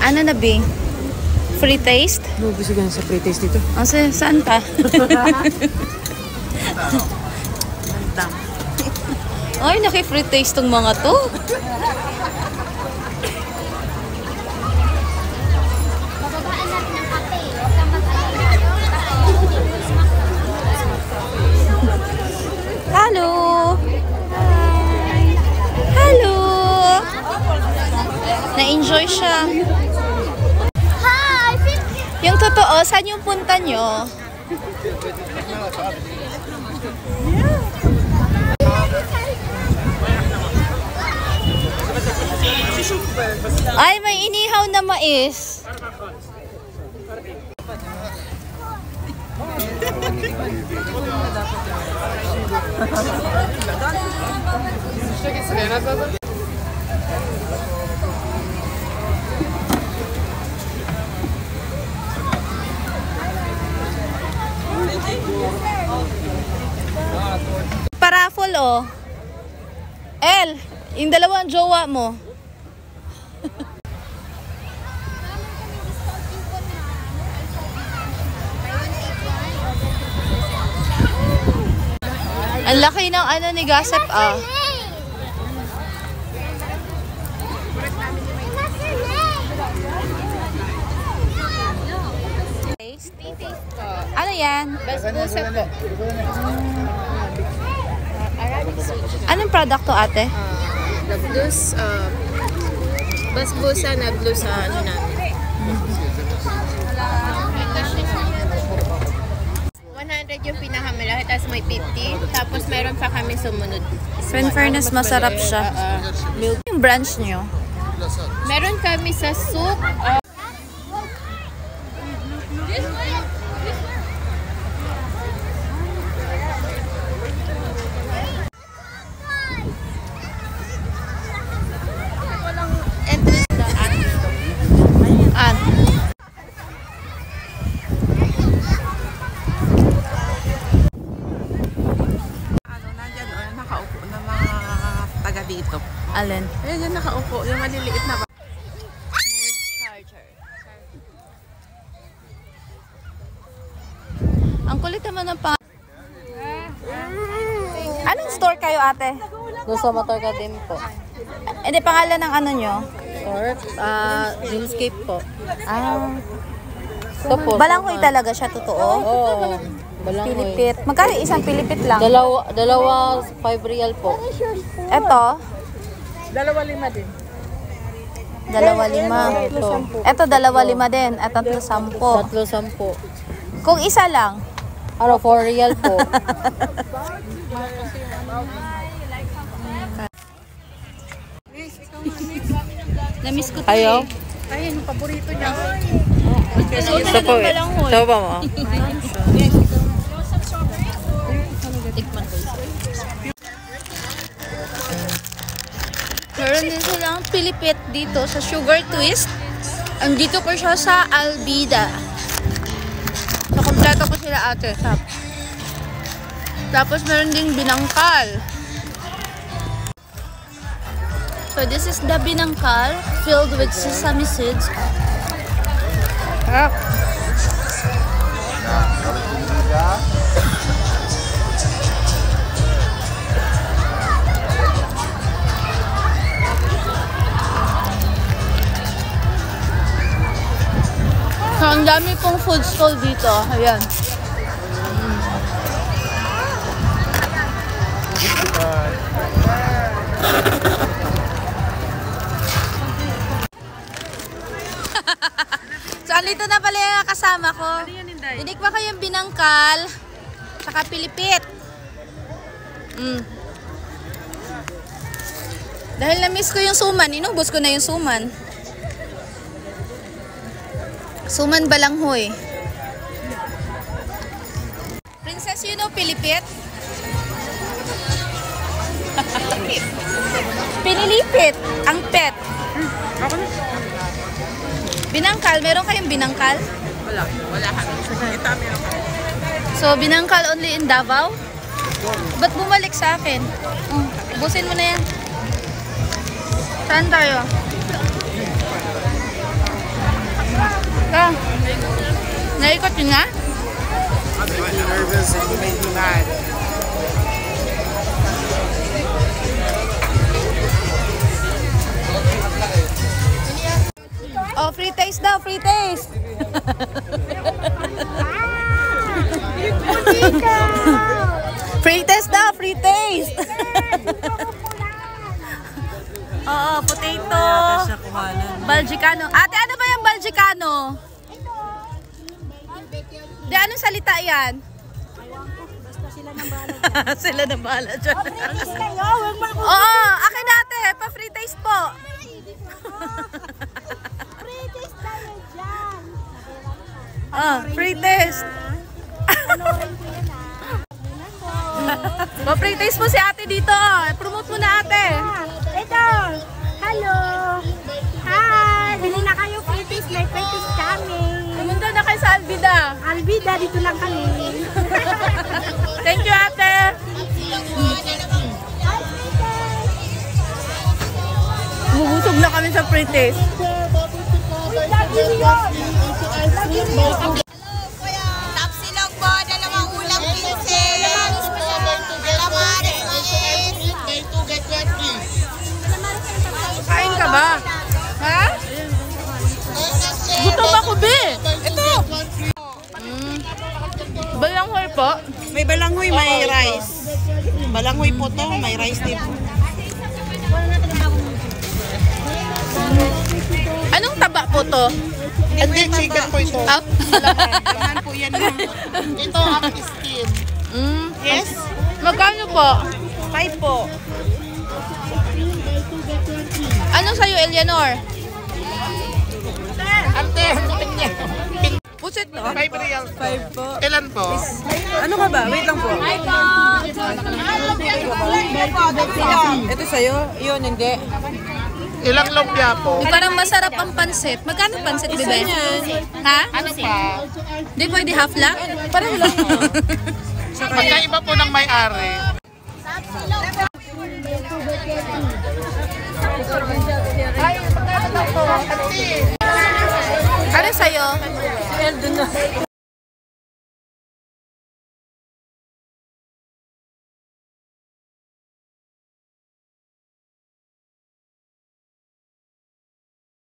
Ano na, Bing? Free taste? No, gusto ka sa free taste dito. O, saan pa? Ay, naki-free taste tong mga to. Hello! Hi! Hello! Na-enjoy siya. Hi! Yung totoo, saan yung punta nyo? Ay, may inihaw na mais. Paraffol, oh. El, yung dalawang jowa mo. Ang laki ng ano ni Gossip, ah. Ano yan? Basbousa po. Arabic sweet. Anong product to, ate? Nag-loose, basbousa nag-loose sa ano namin. 100 yung pinakamalaki, tapos may 50. Tapos meron pa kami sumunod. In fairness, masarap siya. Yung branch nyo? Meron kami sa soup. Dito. Alin? Ayan yung nakaupo, yung maliliit na ba? Charger. Ang kulit naman ng pa... Anong store kayo, ate? Gusto motor ka din po. Hindi, pangalan ng ano nyo? Store? Dreamscape po. So po, Balanghoy talaga siya, totoo? Oo. Balanghoy. Pilipit. Magkano isang pilipit lang? Dalawa 5 real po. Ito? 2.5 din. 2.5. Ito 2.5 din. At 3.10. 3.10. Kung isa lang? 4 real po. Namiss ko ito. Ayaw? Ayun, yung paborito niya. Ito po eh. Ito ba mo? Meron din silang pilipit dito sa Sugar Twist. Ang dito ko siya sa Albida. So, kompleto ko sila, ate. Tapos meron din binangkal. So, this is the binangkal filled with sesame seeds. So, ang dami pong food stall dito. Ayan. So, andito na pala yung kasama ko. Dinig pa kayong binangkal, saka pilipit. Dahil na-miss ko yung suman, inubos ko na yung suman. Suman Balanghoy. Princess, you know pilipit? Pinilipit. Ang pet. Binangkal. Meron kayong binangkal? Wala. Wala kami. Ito meron kami. So, binangkal only in Davao? Ba't bumalik sa akin? Ubusin mo na yan. Saan tayo? Naikot yun nga? You made me nervous and you made me mad. Oh, free taste daw, free taste. Free taste daw, free taste. Oo, potato. Balgicano. Ate, ano ba yung Balgicano? Di, anong salita yan? Sila na bahala dyan. Oo, akin ate, pa-free taste po. Free taste. Pa-free taste po si ate dito. Promote mo na ate. Ito! Hello! Hi! Bili na kayo free taste, may free taste kami. Pumunta na kayo sa Albida. Albida, dito lang kami. Thank you ate. Bubusog na kami sa free taste. Tapsilog po, 2 ulam 15. Calamares, Kain ka ba? Ha? Gutom ako, be. Ito. Balanghoy po. May balanghoy, may rice. Balanghoy po to, may rice din po. Anong taba po to? Hindi, chicken po ito. Ah? Laman po yan. Ito, ang skin. Yes? Magkano po? 5 po. Ano sa'yo, Eleanor? Ante, Pusit to? 5 reals. 5 po. Ilan po? Ano ka ba? Wait lang po. Ito sa'yo? Yun, hindi. Ilang lumpia po? Parang masarap ang pansit. Magkano pansit, bebe? Ha? Ano pa? Di pwede half lang? Parang lang. Magkaiba po ng may-ari. Ano sa'yo?